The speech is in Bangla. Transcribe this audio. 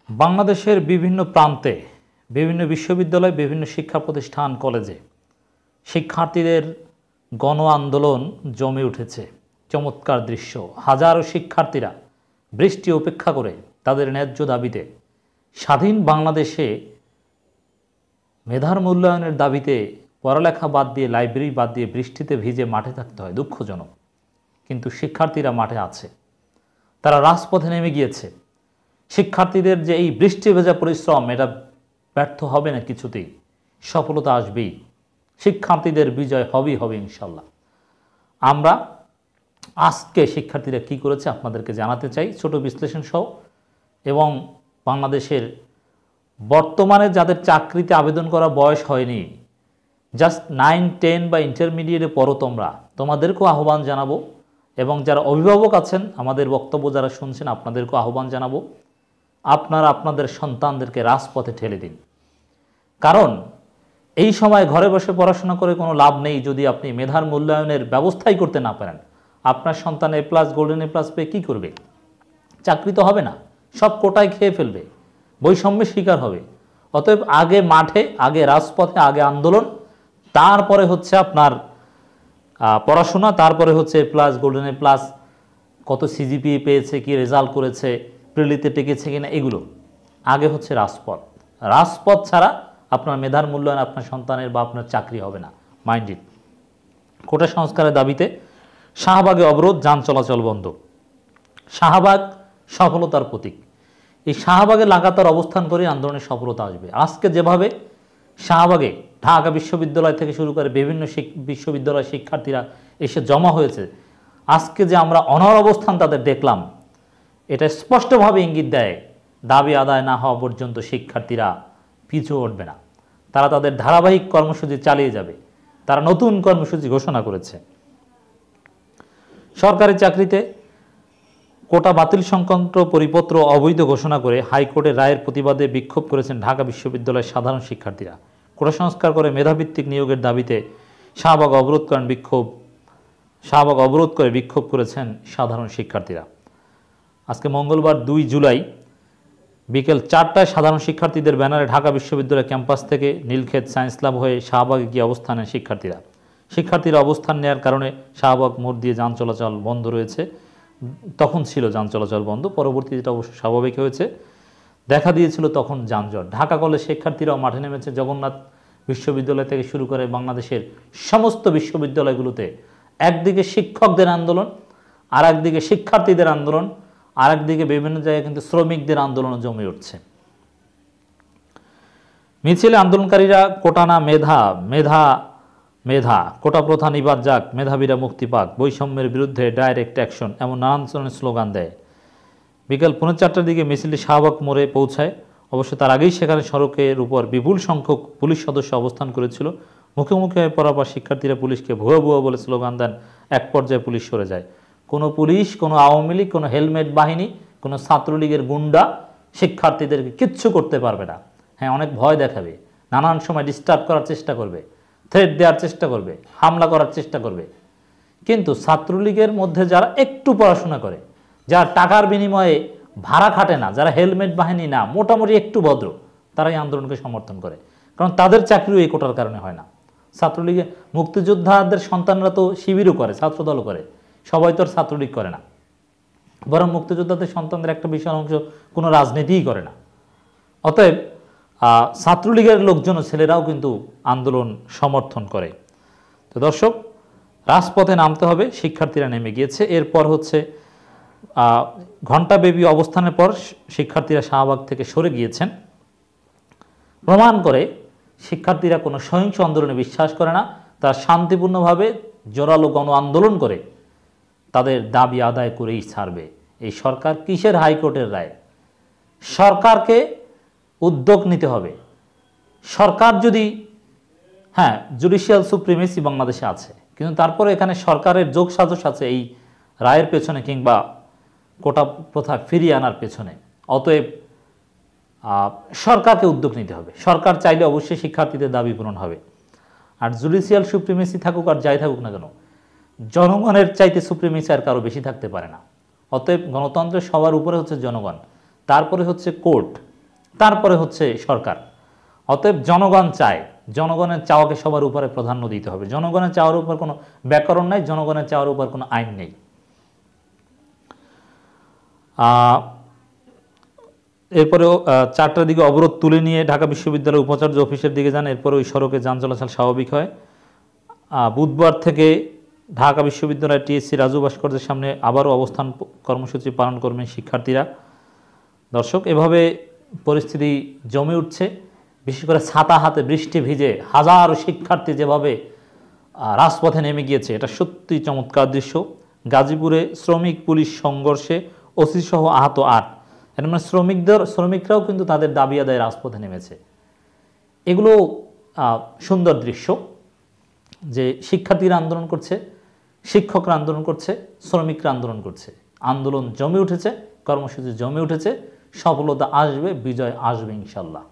বাংলাদেশের বিভিন্ন প্রান্তে বিভিন্ন বিশ্ববিদ্যালয়, বিভিন্ন শিক্ষা প্রতিষ্ঠান, কলেজে শিক্ষার্থীদের গণ আন্দোলন জমে উঠেছে। চমৎকার দৃশ্য। হাজারো শিক্ষার্থীরা বৃষ্টি উপেক্ষা করে তাদের ন্যায্য দাবিতে স্বাধীন বাংলাদেশে মেধার মূল্যায়নের দাবিতে পড়ালেখা বাদ দিয়ে, লাইব্রেরি বাদ দিয়ে বৃষ্টিতে ভিজে মাঠে থাকতে হয়। দুঃখজনক, কিন্তু শিক্ষার্থীরা মাঠে আছে, তারা রাজপথে নেমে গিয়েছে। শিক্ষার্থীদের যে এই বৃষ্টি ভেজা পরিশ্রম, এটা ব্যর্থ হবে না কিছুতেই, সফলতা আসবেই। শিক্ষার্থীদের বিজয় হবেই হবে ইনশাল্লাহ। আমরা আজকে শিক্ষার্থীরা কি করেছে আপনাদেরকে জানাতে চাই, ছোট বিশ্লেষণ সহ। এবং বাংলাদেশের বর্তমানে যাদের চাকরিতে আবেদন করা বয়স হয়নি, জাস্ট 9, 10 বা ইন্টারমিডিয়েটে পড়ো তোমরা, তোমাদেরকেও আহ্বান জানাবো। এবং যারা অভিভাবক আছেন, আমাদের বক্তব্য যারা শুনছেন, আপনাদেরকেও আহ্বান জানাবো, আপনারা আপনাদের সন্তানদেরকে রাজপথে ঠেলে দিন। কারণ এই সময় ঘরে বসে পড়াশোনা করে কোনো লাভ নেই যদি আপনি মেধার মূল্যায়নের ব্যবস্থাই করতে না পারেন। আপনার সন্তান A+, গোল্ডেন A+ পেয়ে কী করবে? চাকরি তো হবে না, সব কোটায় খেয়ে ফেলবে, বৈষম্যের শিকার হবে। অতএব আগে মাঠে, আগে রাজপথে, আগে আন্দোলন, তারপরে হচ্ছে আপনার পড়াশোনা, তারপরে হচ্ছে A+, গোল্ডেন A+, কত CGPA পেয়েছে, কি রেজাল্ট করেছে, প্রিলিতে টেকেছে কিনা, এগুলো আগে হচ্ছে রাজপথ। রাজপথ ছাড়া আপনার মেধার মূল্যায়ন আপনার সন্তানের বা আপনার চাকরি হবে না। Mind it. কোটা সংস্কারের দাবিতে শাহবাগে অবরোধ, যান চলাচল বন্ধ। শাহবাগ সফলতার প্রতীক। এই শাহবাগে লাগাতার অবস্থান করে আন্দোলনের সফলতা আসবে। আজকে যেভাবে শাহবাগে ঢাকা বিশ্ববিদ্যালয় থেকে শুরু করে বিভিন্ন বিশ্ববিদ্যালয়ের শিক্ষার্থীরা এসে জমা হয়েছে, আজকে যে আমরা অনড় অবস্থান তাদের দেখলাম, এটা স্পষ্টভাবে ইঙ্গিত দেয় দাবি আদায় না হওয়া পর্যন্ত শিক্ষার্থীরা পিছু উঠবে না। তারা তাদের ধারাবাহিক কর্মসূচি চালিয়ে যাবে। তারা নতুন কর্মসূচি ঘোষণা করেছে। সরকারি চাকরিতে কোটা বাতিল সংক্রান্ত পরিপত্র অবৈধ ঘোষণা করে হাইকোর্টের রায়ের প্রতিবাদে বিক্ষোভ করেছেন ঢাকা বিশ্ববিদ্যালয়ের সাধারণ শিক্ষার্থীরা। কোটা সংস্কার করে মেধাভিত্তিক নিয়োগের দাবিতে শাহবাগ অবরোধ করে বিক্ষোভ করেছেন সাধারণ শিক্ষার্থীরা। আজকে মঙ্গলবার 2 জুলাই বিকেল 4টায় সাধারণ শিক্ষার্থীদের ব্যানারে ঢাকা বিশ্ববিদ্যালয় ক্যাম্পাস থেকে নীলক্ষেত সায়েন্স ল্যাব হয়ে শাহবাগে গিয়ে অবস্থান নেন শিক্ষার্থীরা অবস্থান নেওয়ার কারণে শাহবাগ মোড় দিয়ে যান চলাচল বন্ধ রয়েছে। তখন ছিল যান চলাচল বন্ধ, পরবর্তীতে এটা অবশ্য স্বাভাবিক হয়েছে। দেখা দিয়েছিল তখন যানজট। ঢাকা কলেজ শিক্ষার্থীরাও মাঠে নেমেছে। জগন্নাথ বিশ্ববিদ্যালয় থেকে শুরু করে বাংলাদেশের সমস্ত বিশ্ববিদ্যালয়গুলোতে একদিকে শিক্ষকদের আন্দোলন, আর একদিকে শিক্ষার্থীদের আন্দোলন, আর একদিকে বিভিন্ন জায়গায় কিন্তু শ্রমিকদের আন্দোলন জমে উঠছে। মিছিলে আন্দোলনকারীরা কোটা না মেধা, মেধা মেধা, কোটা প্রথা নিবাদ যাক, মেধাবীরা মুক্তি পাক, বৈষম্যের বিরুদ্ধে ডাইরেক্ট অ্যাকশন, এমন নানান ধরনের স্লোগান দেয়। বিকেল 4:45টার দিকে মিছিলটি শাহবাগ মোড়ে পৌঁছায়। অবশ্য তার আগেই সেখানে সড়কের উপর বিপুল সংখ্যক পুলিশ সদস্য অবস্থান করেছিল। মুখে মুখে পরপর শিক্ষার্থীরা পুলিশকে ভুয়া ভুয়া বলে স্লোগান দেন। এক পর্যায়ে পুলিশ সরে যায়। কোনো পুলিশ, কোনো আওয়ামী লীগ, কোনো হেলমেট বাহিনী, কোনো ছাত্রলীগের গুন্ডা শিক্ষার্থীদেরকে কিচ্ছু করতে পারবে না। হ্যাঁ, অনেক ভয় দেখাবে, নানান সময় ডিস্টার্ব করার চেষ্টা করবে, থ্রেট দেওয়ার চেষ্টা করবে, হামলা করার চেষ্টা করবে। কিন্তু ছাত্রলীগের মধ্যে যারা একটু পড়াশোনা করে, যারা টাকার বিনিময়ে ভাড়া খাটে না, যারা হেলমেট বাহিনী না, মোটামুটি একটু ভদ্র, তারাই আন্দোলনকে সমর্থন করে। কারণ তাদের চাকরিও এই কোটার কারণে হয় না। ছাত্রলীগে মুক্তিযোদ্ধাদের সন্তানরা তো শিবিরও করে, ছাত্রদলও করে, সবাই তো আর ছাত্রলীগ করে না। বরং মুক্তিযোদ্ধাদের সন্তানদের একটা বিশাল অংশ কোনো রাজনীতিই করে না। অতএব ছাত্রলীগের লোকজন, ছেলেরাও কিন্তু আন্দোলন সমর্থন করে। তো দর্শক, রাজপথে নামতে হবে, শিক্ষার্থীরা নেমে গিয়েছে। এরপর হচ্ছে ঘণ্টাব্যাপী অবস্থানের পর শিক্ষার্থীরা শাহবাগ থেকে সরে গিয়েছেন, প্রমাণ করে শিক্ষার্থীরা কোনো সহিংস আন্দোলনে বিশ্বাস করে না। তারা শান্তিপূর্ণভাবে জোরালো গণ আন্দোলন করে তাদের দাবি আদায় করেই ছাড়বে। এই সরকার কিসের হাইকোর্টের রায়? সরকারকে উদ্যোগ নিতে হবে। সরকার যদি, হ্যাঁ, জুডিশিয়াল সুপ্রিমেসি বাংলাদেশে আছে, কিন্তু তারপরে এখানে সরকারের যোগ সাজশ আছে এই রায়ের পেছনে, কিংবা কোটা প্রথা ফিরিয়ে আনার পেছনে। অতএব সরকারকে উদ্যোগ নিতে হবে। সরকার চাইলে অবশ্যই শিক্ষার্থীদের দাবি পূরণ হবে। আর জুডিশিয়াল সুপ্রিমেসি থাকুক আর যাই থাকুক না কেন, জনগণের চাইতে সুপ্রিমেসি আর কারো বেশি থাকতে পারে না। অতএব গণতন্ত্রের সবার উপরে হচ্ছে জনগণ, তারপরে হচ্ছে কোর্ট, তারপরে হচ্ছে সরকার। অতএব জনগণ চায়, জনগণের চাওয়াকে সবার উপরে প্রাধান্য দিতে হবে। জনগণের চাওয়ার উপর কোনো ব্যাকরণ নাই, জনগণের চাওয়ার উপর কোনো আইন নেই। এরপরেও 4টার দিকে অবরোধ তুলে নিয়ে ঢাকা বিশ্ববিদ্যালয়ের উপাচার্য অফিসের দিকে যান। এরপরে ওই সড়কে যান চলাচল স্বাভাবিক হয়। বুধবার থেকে ঢাকা বিশ্ববিদ্যালয়ের টিএসসি রাজু ভাস্কর্যের সামনে আবারও অবস্থান কর্মসূচি পালন করবেন শিক্ষার্থীরা। দর্শক, এভাবে পরিস্থিতি জমে উঠছে। বিশেষ করে ছাতা হাতে বৃষ্টি ভিজে হাজার শিক্ষার্থী যেভাবে রাজপথে নেমে গিয়েছে, এটা সত্যি চমৎকার দৃশ্য। গাজীপুরে শ্রমিক পুলিশ সংঘর্ষে ওসি সহ আহত 8। এর মানে শ্রমিকরাও কিন্তু তাদের দাবি আদায়ে রাজপথে নেমেছে। এগুলো সুন্দর দৃশ্য যে শিক্ষার্থীরা আন্দোলন করছে, শিক্ষকরা আন্দোলন করছে, শ্রমিকরা আন্দোলন করছে। আন্দোলন জমে উঠেছে, কর্মসূচি জমে উঠেছে। সফলতা আসবে, বিজয় আসবে ইনশাল্লাহ।